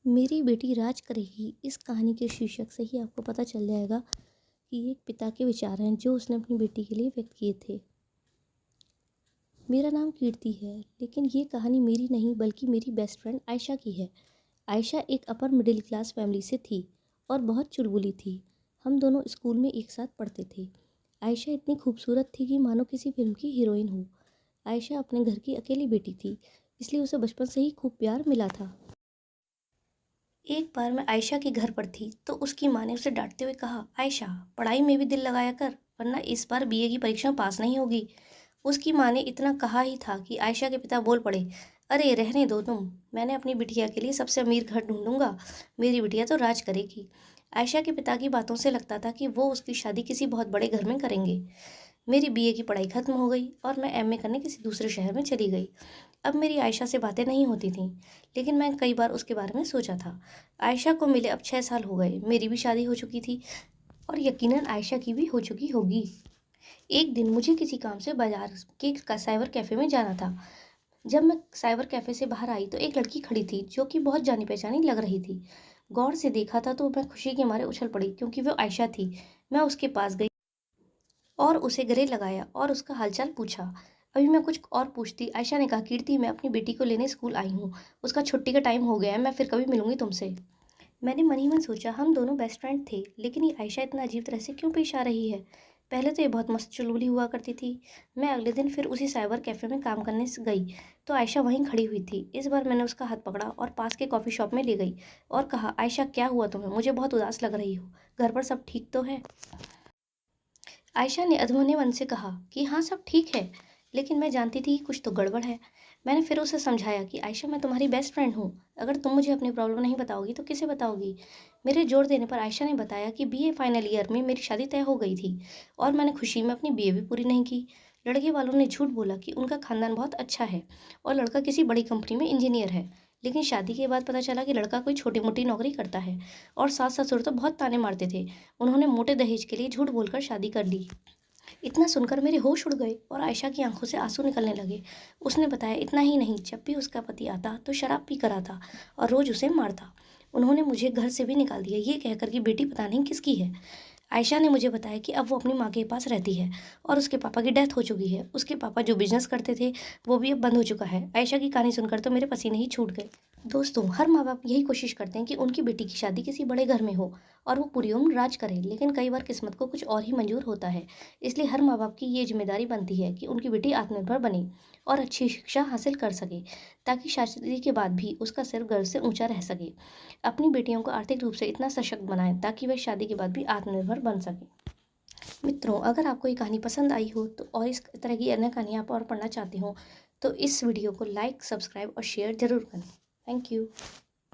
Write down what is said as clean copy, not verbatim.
मेरी बेटी राज करेगी। इस कहानी के शीर्षक से ही आपको पता चल जाएगा कि ये एक पिता के विचार हैं जो उसने अपनी बेटी के लिए व्यक्त किए थे। मेरा नाम कीर्ति है, लेकिन ये कहानी मेरी नहीं बल्कि मेरी बेस्ट फ्रेंड आयशा की है। आयशा एक अपर मिडिल क्लास फैमिली से थी और बहुत चुलबुली थी। हम दोनों स्कूल में एक साथ पढ़ते थे। आयशा इतनी खूबसूरत थी कि मानो किसी फिल्म की हीरोइन हो। आयशा अपने घर की अकेली बेटी थी, इसलिए उसे बचपन से ही खूब प्यार मिला था। एक बार मैं आयशा के घर पर थी तो उसकी माँ ने उसे डांटते हुए कहा, आयशा, पढ़ाई में भी दिल लगाया कर, वरना इस बार बीए की परीक्षा पास नहीं होगी। उसकी माँ ने इतना कहा ही था कि आयशा के पिता बोल पड़े, अरे रहने दो तुम, मैंने अपनी बिटिया के लिए सबसे अमीर घर ढूंढूंगा। मेरी बिटिया तो राज करेगी। आयशा के पिता की बातों से लगता था कि वो उसकी शादी किसी बहुत बड़े घर में करेंगे। मेरी बीए की पढ़ाई खत्म हो गई और मैं एमए करने किसी दूसरे शहर में चली गई। अब मेरी आयशा से बातें नहीं होती थीं, लेकिन मैं कई बार उसके बारे में सोचा था। आयशा को मिले अब 6 साल हो गए, मेरी भी शादी हो चुकी थी और यकीनन आयशा की भी हो चुकी होगी। एक दिन मुझे किसी काम से बाजार के साइबर कैफ़े में जाना था। जब मैं साइबर कैफ़े से बाहर आई तो एक लड़की खड़ी थी जो कि बहुत जानी पहचानी लग रही थी। गौर से देखा था तो मैं खुशी के मारे उछल पड़ी क्योंकि वो आयशा थी। मैं उसके पास गई और उसे गले लगाया और उसका हालचाल पूछा। अभी मैं कुछ और पूछती, आयशा ने कहा, कीर्ति, मैं अपनी बेटी को लेने स्कूल आई हूँ। उसका छुट्टी का टाइम हो गया है, मैं फिर कभी मिलूंगी तुमसे। मैंने मन ही मन सोचा, हम दोनों बेस्ट फ्रेंड थे, लेकिन ये आयशा इतना अजीब तरह से क्यों पेश आ रही है। पहले तो ये बहुत मस्त चुलबुली हुआ करती थी। मैं अगले दिन फिर उसी साइबर कैफ़े में काम करने से गई तो आयशा वहीं खड़ी हुई थी। इस बार मैंने उसका हाथ पकड़ा और पास के कॉफ़ी शॉप में ले गई और कहा, आयशा, क्या हुआ तुम्हें, मुझे बहुत उदास लग रही हो। घर पर सब ठीक तो है। आयशा ने अधमरे मन से कहा कि हाँ, सब ठीक है, लेकिन मैं जानती थी कि कुछ तो गड़बड़ है। मैंने फिर उसे समझाया कि आयशा, मैं तुम्हारी बेस्ट फ्रेंड हूँ। अगर तुम मुझे अपनी प्रॉब्लम नहीं बताओगी तो किसे बताओगी। मेरे जोर देने पर आयशा ने बताया कि बीए फाइनल ईयर में मेरी शादी तय हो गई थी और मैंने खुशी में अपनी बीए भी पूरी नहीं की। लड़के वालों ने झूठ बोला कि उनका खानदान बहुत अच्छा है और लड़का किसी बड़ी कंपनी में इंजीनियर है, लेकिन शादी के बाद पता चला कि लड़का कोई छोटी मोटी नौकरी करता है और सास ससुर तो बहुत ताने मारते थे। उन्होंने मोटे दहेज के लिए झूठ बोलकर शादी कर ली। इतना सुनकर मेरे होश उड़ गए और आयशा की आंखों से आंसू निकलने लगे। उसने बताया, इतना ही नहीं, जब भी उसका पति आता तो शराब पी कर आता और रोज उसे मारता। उन्होंने मुझे घर से भी निकाल दिया, ये कहकर कि बेटी पता नहीं किसकी है। आयशा ने मुझे बताया कि अब वो अपनी माँ के पास रहती है और उसके पापा की डेथ हो चुकी है। उसके पापा जो बिजनेस करते थे वो भी अब बंद हो चुका है। आयशा की कहानी सुनकर तो मेरे पसीने ही छूट गए। दोस्तों, हर माँ बाप यही कोशिश करते हैं कि उनकी बेटी की शादी किसी बड़े घर में हो और वो पूरी उम्र राज करे, लेकिन कई बार किस्मत को कुछ और ही मंजूर होता है। इसलिए हर माँ बाप की ये जिम्मेदारी बनती है कि उनकी बेटी आत्मनिर्भर बने और अच्छी शिक्षा हासिल कर सके, ताकि शादी के बाद भी उसका सिर गर्व से ऊंचा रह सके। अपनी बेटियों को आर्थिक रूप से इतना सशक्त बनाएं ताकि वह शादी के बाद भी आत्मनिर्भर बन सके। मित्रों, अगर आपको ये कहानी पसंद आई हो तो और इस तरह की अन्य कहानियाँ आप और पढ़ना चाहते हो तो इस वीडियो को लाइक, सब्सक्राइब और शेयर ज़रूर करें। Thank you.